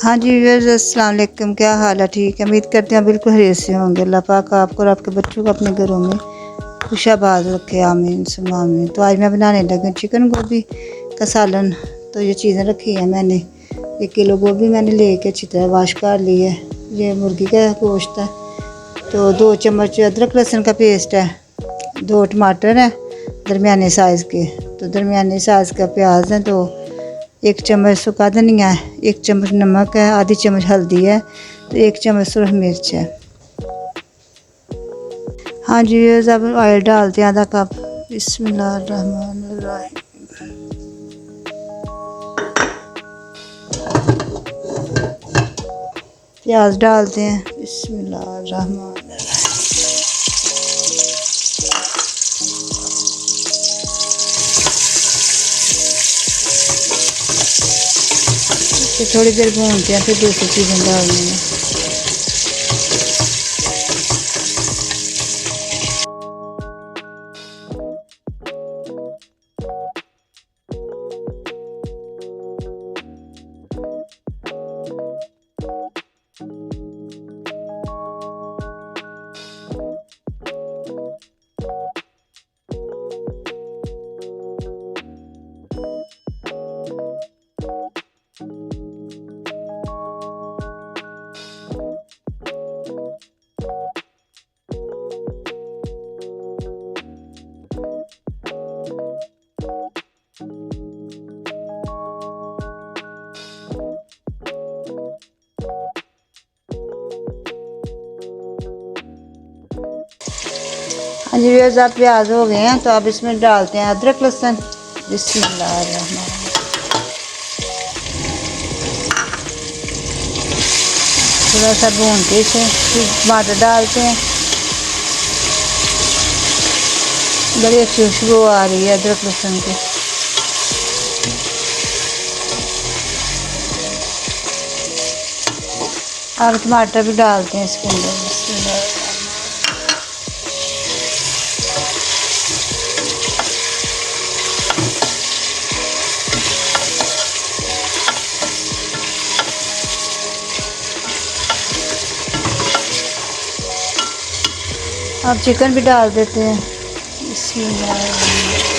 हाँ जी व्यूअर्स, अस्सलाम वालेकुम। क्या हाल है? ठीक है, उम्मीद करते हैं बिल्कुल खैरियत से होंगे। अल्लाह पाक आपको और आपके बच्चों को अपने घरों में खुशाबाद रखे, आमीन सुम्मा आमीन। तो आज मैं बनाने लगी हूँ चिकन गोभी का सालन। तो ये चीज़ें रखी हैं मैंने। 1 किलो गोभी मैंने लेके अच्छी तरह वाश कर ली है। ये मुर्गी का गोश्त है। तो 2 चम्मच अदरक लहसुन का पेस्ट है। 2 टमाटर हैं दरमियाने साइज़ के। तो दरमियाने साइज़ का प्याज है। तो 1 चम्मच सूखा धनिया है, 1 चम्मच नमक है, आधी चम्मच हल्दी है, तो 1 चम्मच सुरख मिर्च है। हाँ जी, अब ऑयल डालते हैं आधा कप। बिस्मिल्लाहिर्रहमानिर्रहीम। प्याज डालते हैं। बिस्मिल्लाहिर्रहमानिर्रहीम। थोड़ी देर भूनते हैं, फिर दूसरी चीज़ें डालनी है। हाँ जी व्यूअर्स, अब प्याज हो गए हैं तो अब इसमें डालते हैं अदरक लहसुन। बिस्मिल्लाहिर्रहमानिर्रहीम। थोड़ा सा भून के इसे फिर टमाटर डालते हैं। बड़ी अच्छी खुशबू आ रही है अदरक लहसुन की। अब टमाटर भी डालते हैं इसके अंदर। अब चिकन भी डाल देते हैं। बिस्मिल्लाह।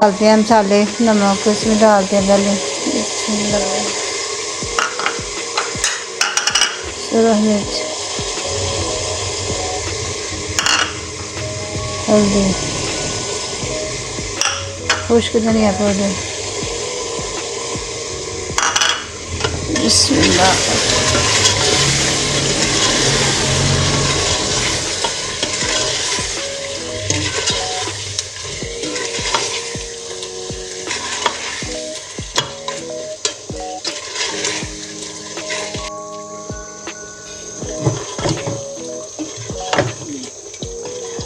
डालते हैं मसाले, नमक इसमें डालते हैं पहले। सुरख मिर्च, हल्दी, खुश्क धनिया पाउडर। बिस्मिल्लाह।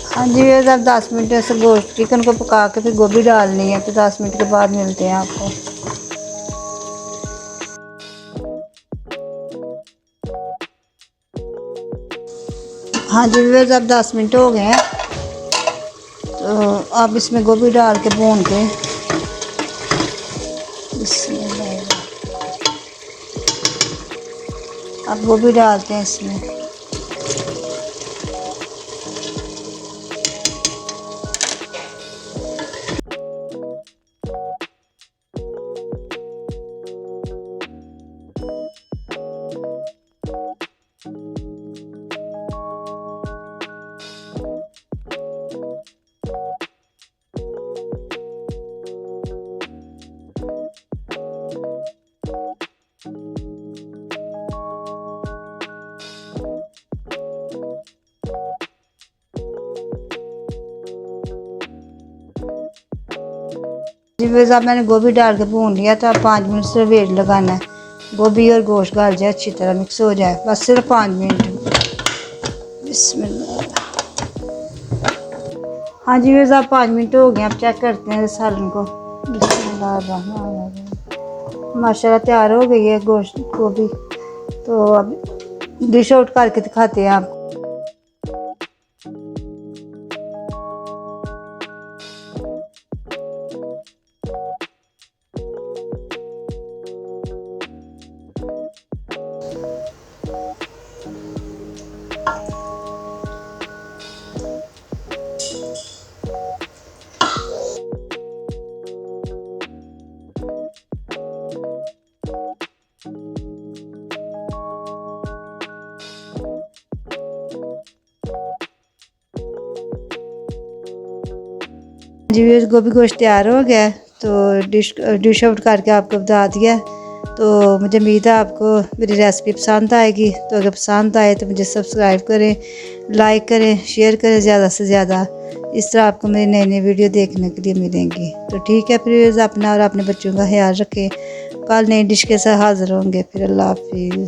हाँ जी, अब 10 मिनट से गोश्त चिकन को पका के फिर गोभी डालनी है। तो 10 मिनट के बाद मिलते हैं आपको। हाँ जी, अब 10 मिनट हो गए हैं। तो अब इसमें गोभी डाल के भून के। अब गोभी डालते हैं इसमें। जी बस अब मैंने गोभी डाल के भून लिया था। 5 मिनट से वेट लगाना है, गोभी और गोश्त गल जाए, अच्छी तरह मिक्स हो जाए, बस सिर्फ 5 मिनट। बिस्मिल्लाह। हाँ जी बस अब 5 मिनट हो गए, अब चेक करते हैं सालन को। बिस्मिल्लाह माशाल्लाह तैयार हो गई है गोश्त गोभी। तो अब डिश आउट करके दिखाते हैं आपको। जी गोभी गोश्त तैयार हो गया है, तो डिश आउट करके आपको बता दिया। तो मुझे उम्मीद है आपको मेरी रेसिपी पसंद आएगी। तो अगर पसंद आए तो मुझे सब्सक्राइब करें, लाइक करें, शेयर करें ज़्यादा से ज़्यादा। इस तरह आपको मेरी नई नई वीडियो देखने के लिए मिलेंगी। तो ठीक है फिर अपना और अपने बच्चों का ख्याल रखें। कल नई डिश के साथ हाज़िर होंगे। फिर अल्लाह हाफिज़।